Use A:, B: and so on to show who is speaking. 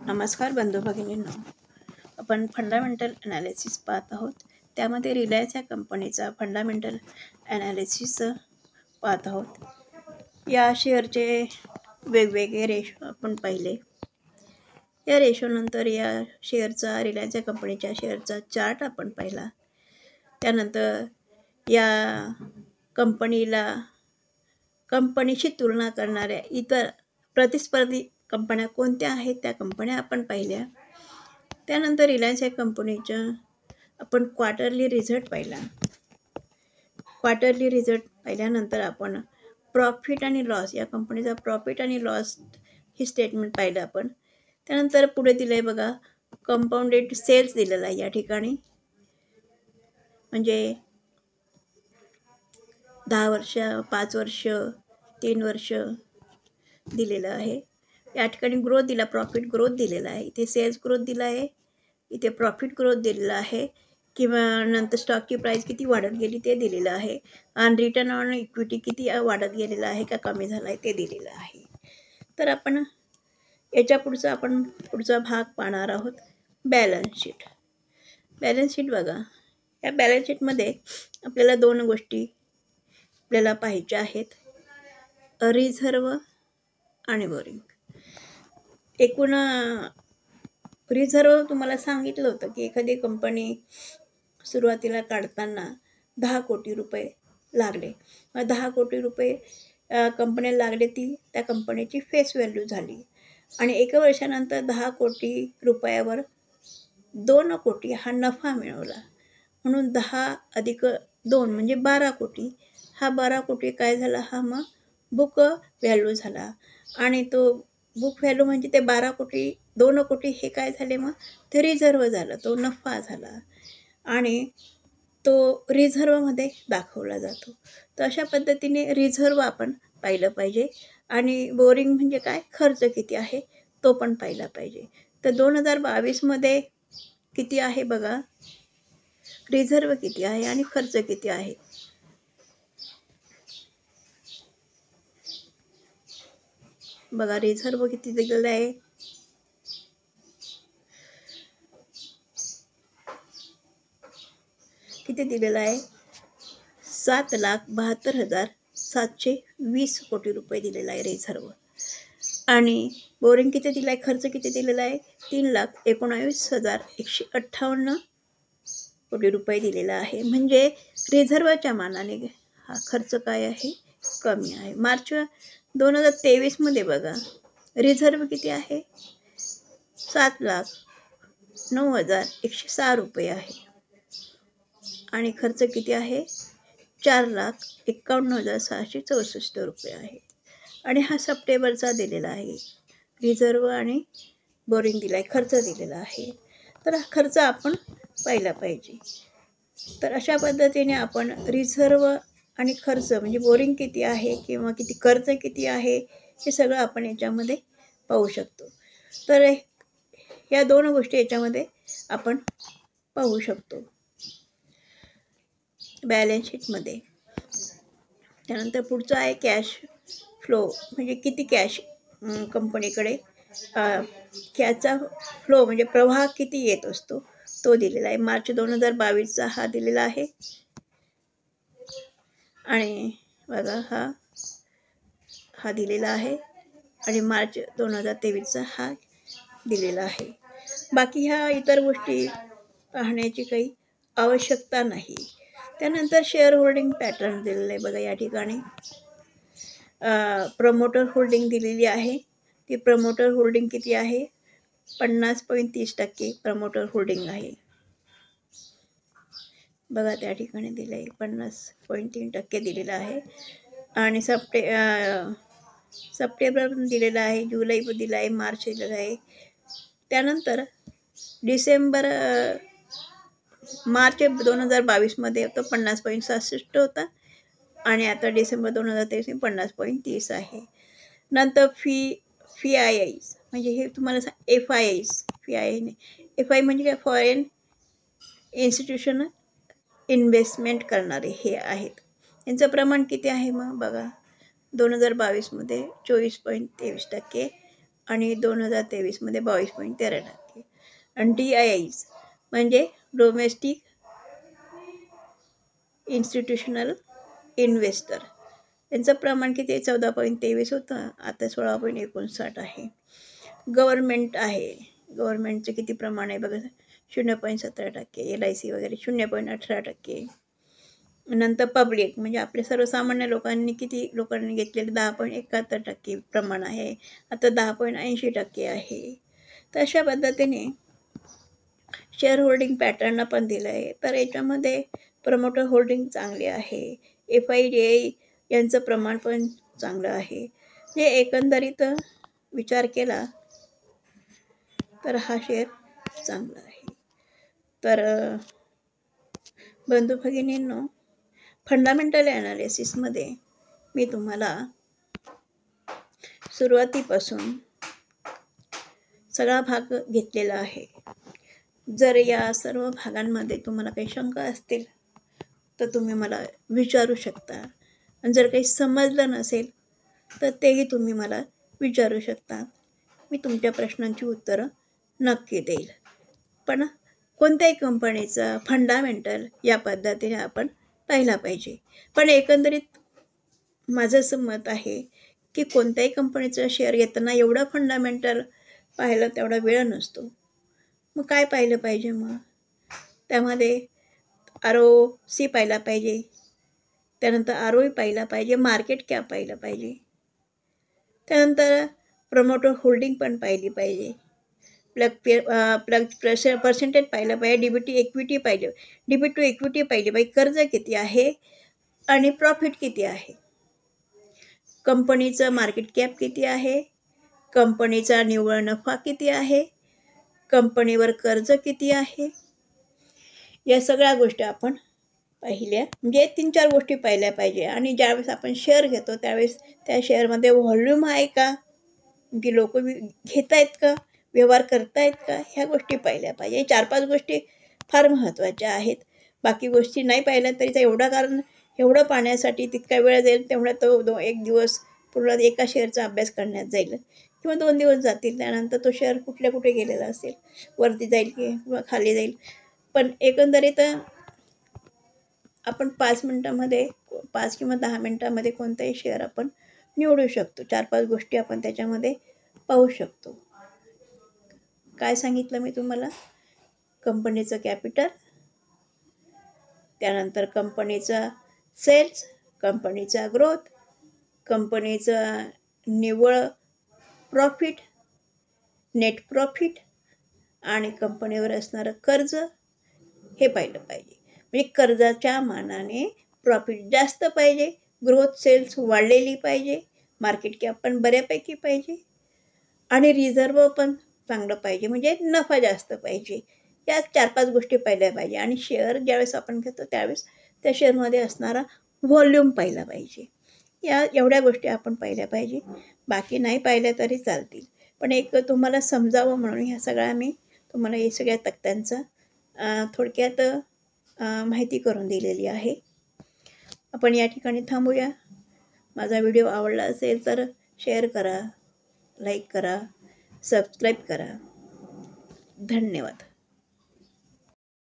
A: नमस्कार बंधू भगिनींनो, आपण फंडामेंटल ॲनालिसिस पाहत आहोत. त्यामध्ये रिलायन्स या कंपनीचा फंडामेंटल ॲनालिसिस पाहत आहोत. या शेअरचे वेगवेगळे रेशो आपण पाहिले. या रेशोनंतर या शेअरचा रिलायन्स या कंपनीच्या शेअरचा चार्ट आपण पाहिला. त्यानंतर या कंपनीशी तुलना करणाऱ्या इतर प्रतिस्पर्धी कंपन्या कोणत्या आहेत त्या कंपन्या आपण पाहिल्या. त्यानंतर रिलायन्स या कंपनीच्या आपण क्वार्टरली रिझल्ट पाहिला. क्वार्टरली रिझल्ट पाहिल्यानंतर आपण प्रॉफिट आणि लॉस, या कंपनीचा प्रॉफिट आणि लॉस ही स्टेटमेंट पाहिलं आपण. त्यानंतर पुढे दिलं आहे बघा, कंपाऊंडेड सेल्स दिलेला आहे या ठिकाणी, म्हणजे 10 वर्ष, 5 वर्ष, 3 वर्ष दिलेलं आहे. या ठिकाणी ग्रोथ दिला, प्रॉफिट ग्रोथ दिलेला आहे. इथे सेल्स ग्रोथ दिला आहे, इथे प्रॉफिट ग्रोथ दिलेला आहे, किंवा नंतर स्टॉकची प्राईस किती वाढत गेली ते दिलेलं आहे, आणि रिटर्न ऑन इक्विटी किती वाढत गेलेला आहे का कमी झाला आहे ते दिलेलं आहे. तर आपण याच्या पुढचा भाग पाहणार आहोत, बॅलन्स शीट. बॅलन्स शीट बघा, या बॅलन्स शीटमध्ये आपल्याला दोन गोष्टी आपल्याला पाहायच्या आहेत, रिझर्व आणि बोरिंग. एकूण रिझर्व तुम्हाला सांगितलं होतं की एखादी कंपनी सुरुवातीला काढताना 10 कोटी रुपये लागले. 10 कोटी रुपये कंपनीला लागले, ती त्या कंपनीची फेस व्हॅल्यू झाली. आणि 1 वर्षानंतर 10 कोटी रुपयावर 2 कोटी हा नफा मिळवला. म्हणून 10 अधिक 2 म्हणजे 12 कोटी. हा 12 कोटी काय झाला, हा मग बुक व्हॅल्यू झाला. आणि तो बुक व्हॅल्यू म्हणजे ते 12 कोटी 2 कोटी हे काय झाले, मग ते रिझर्व झालं, तो नफा झाला आणि तो रिझर्वमध्ये दाखवला जातो. तर अशा पद्धतीने रिझर्व आपण पाहिलं पाहिजे. आणि बोरिंग म्हणजे काय, खर्च किती आहे तो पण पाहिला पाहिजे. तर 2022मध्ये किती आहे बघा, रिझर्व किती आहे आणि खर्च किती आहे. बघा, रिझर्व किती दिलेलं आहे, किती दिलेलं आहे, 7,72,720 कोटी रुपये दिलेला आहे रिझर्व. आणि बोरिंग किती दिला आहे, खर्च किती दिलेला आहे, 3,19,158 कोटी रुपये दिलेला आहे. म्हणजे रिझर्वच्या मानाने हा खर्च काय आहे, कमी आहे. मार्च 2023मध्ये बघा, रिझर्व किती आहे, 7,09,106 रुपये आहे. आणि खर्च किती आहे, 4,51,664 रुपये आहे. आणि हा सप्टेंबरचा दिलेला आहे, रिझर्व आणि बोरिंग दिला आहे, खर्च दिलेला आहे. तर हा खर्च आपण पाहिला पाहिजे. तर अशा पद्धतीने आपण रिझर्व आणि खर्च म्हणजे बोरिंग किती आहे किंवा किती खर्च किती आहे हे सगळं आपण याच्यामध्ये पाहू शकतो. तर या दोन गोष्टी याच्यामध्ये आपण पाहू शकतो बॅलन्स शीटमध्ये. त्यानंतर पुढचं आहे कॅश फ्लो, म्हणजे किती कॅश कंपनीकडे, कॅशचा फ्लो म्हणजे प्रवाह किती येत असतो तो दिलेला आहे. मार्च 2022चा हा दिलेला आहे. आणि बघा, हा दिलेला आहे. आणि मार्च 2023चा हा दिलेला आहे. बाकी ह्या इतर गोष्टी पाहण्याची काही आवश्यकता नाही. त्यानंतर शेअर होल्डिंग पॅटर्न दिलेलं आहे बघा, या ठिकाणी प्रमोटर होल्डिंग दिलेली आहे. ती प्रमोटर होल्डिंग किती आहे, 50.30% प्रमोटर होल्डिंग आहे बघा, त्या ठिकाणी दिलं आहे 50.3% दिलेलं आहे. आणि सप्टेंबर दिलेलं आहे, जुलै दिलं आहे, मार्च दिलेलं आहे. त्यानंतर मार्च 2022मध्ये तो 50.66 होता, आणि आता डिसेंबर 2023 50.30 आहे. नंतर फी आय आयज म्हणजे हे तुम्हाला FI म्हणजे काय, फॉरेन इन्स्टिट्यूशन इन्व्हेस्टमेंट करणारे हे आहेत. यांचं प्रमाण किती आहे मग बघा, 2022मध्ये 24.23%, आणि 2023मध्ये 22.13%. आणि DIIs म्हणजे डोमेस्टिक इन्स्टिट्यूशनल इन्व्हेस्टर, यांचं प्रमाण किती 14.23 होतं, आता 16.59 आहे. गव्हर्नमेंट आहे, गव्हर्नमेंटचं किती प्रमाण आहे बघा, 0.17%. LIC वगैरे 0.18%. नंतर पब्लिक म्हणजे आपले सर्वसामान्य किती लोकांनी घेतलेले 10.71% प्रमाण आहे, आता 10.80% आहे. तर अशा पद्धतीने शेअर होल्डिंग पॅटर्न पण दिलं आहे. तर याच्यामध्ये प्रमोटर होल्डिंग चांगली आहे, FIDI यांचं प्रमाण पण चांगलं आहे. जे एकंदरीत विचार केला तर हा शेअर चांगला आहे. तर बंधू भगिनींनो, फंडामेंटल ॲनालिसिसमध्ये मी तुम्हाला सुरुवातीपासून सगळा भाग घेतलेला आहे. जर या सर्व भागांमध्ये तुम्हाला काही शंका असतील तर तुम्ही मला विचारू शकता, आणि जर काही समजलं नसेल तर तेही तुम्ही मला विचारू शकता. मी तुमच्या प्रश्नांची उत्तरं नक्की देईल. पण कोणत्याही कंपनीचा फंडामेंटल या पद्धतीने आपण पाहिला पाहिजे. पण एकंदरीत माझं असं मत आहे की कोणत्याही कंपनीचा शेअर घेताना एवढं फंडामेंटल पाहायला तेवढा वेळ नसतो. मग काय पाहिलं पाहिजे? मग त्यामध्ये ROC पाहिला पाहिजे, त्यानंतर ROE पाहिला पाहिजे, मार्केट कॅप पाहिलं पाहिजे, त्यानंतर प्रमोटर होल्डिंग पण पाहिली पाहिजे, प्लग पर्सेंटेज पाहिलं पाहिजे, DBT इक्विटी पाहिजे, DB टू इक्विटी पाहिली पाहिजे, कर्ज किती आहे आणि प्रॉफिट किती आहे, कंपनीचं मार्केट कॅप किती आहे, कंपनीचा निव्वळ नफा किती आहे, कंपनीवर कर्ज किती आहे, या सगळ्या गोष्टी आपण पाहिल्या. म्हणजे 3-4 गोष्टी पाहिल्या पाहिजे. आणि ज्यावेळेस आपण शेअर घेतो त्यावेळेस त्या शेअरमध्ये व्हॉल्यूम आहे का, की लोक घेत आहेत का, व्यवहार करतायत का, ह्या गोष्टी पाहिल्या पाहिजे. 4-5 गोष्टी फार महत्त्वाच्या आहेत. बाकी गोष्टी नाही पाहिल्या तरी कारण एवढं पाहण्यासाठी तितका वेळ जाईल, तेवढा तो 1 दिवस पूर्ण एका शेअरचा अभ्यास करण्यात जाईल, किंवा 2 दिवस जातील. त्यानंतर तो शेअर कुठे गेलेला असेल, वरती जाईल किंवा खाली जाईल. पण एकंदरीत आपण 5 मिनटामध्ये 5 किंवा 10 मिनटामध्ये कोणताही शेअर आपण निवडू शकतो. 4-5 गोष्टी आपण त्याच्यामध्ये पाहू शकतो. काय सांगितलं मी तुम्हाला? कंपनीचं कॅपिटल, त्यानंतर कंपनीचा सेल्स, कंपनीचा ग्रोथ, कंपनीचा निव्वळ प्रॉफिट, नेट प्रॉफिट, आणि कंपनीवर असणारं कर्ज हे पाहिलं पाहिजे. म्हणजे कर्जाच्या मानाने प्रॉफिट जास्त पाहिजे, ग्रोथ सेल्स वाढलेली पाहिजे, मार्केट कॅप पण बऱ्यापैकी पाहिजे, आणि रिझर्व पण चांगलं पाहिजे, म्हणजे नफा जास्त पाहिजे. या 4-5 गोष्टी पाहिल्या पाहिजे. आणि शेअर ज्यावेळेस आपण घेतो त्यावेळेस त्या शेअरमध्ये असणारा व्हॉल्यूम पाहिला पाहिजे. या एवढ्या गोष्टी आपण पाहिल्या पाहिजे. बाकी नाही पाहिल्या तरी चालतील, पण एक तुम्हाला समजावं म्हणून ह्या सगळ्या मी तुम्हाला हे सगळ्या तक्त्यांचा थोडक्यात माहिती करून दिलेली आहे. आपण या ठिकाणी थांबूया. माझा व्हिडिओ आवडला असेल तर शेअर करा, लाईक करा, सबस्क्राईब करा. धन्यवाद.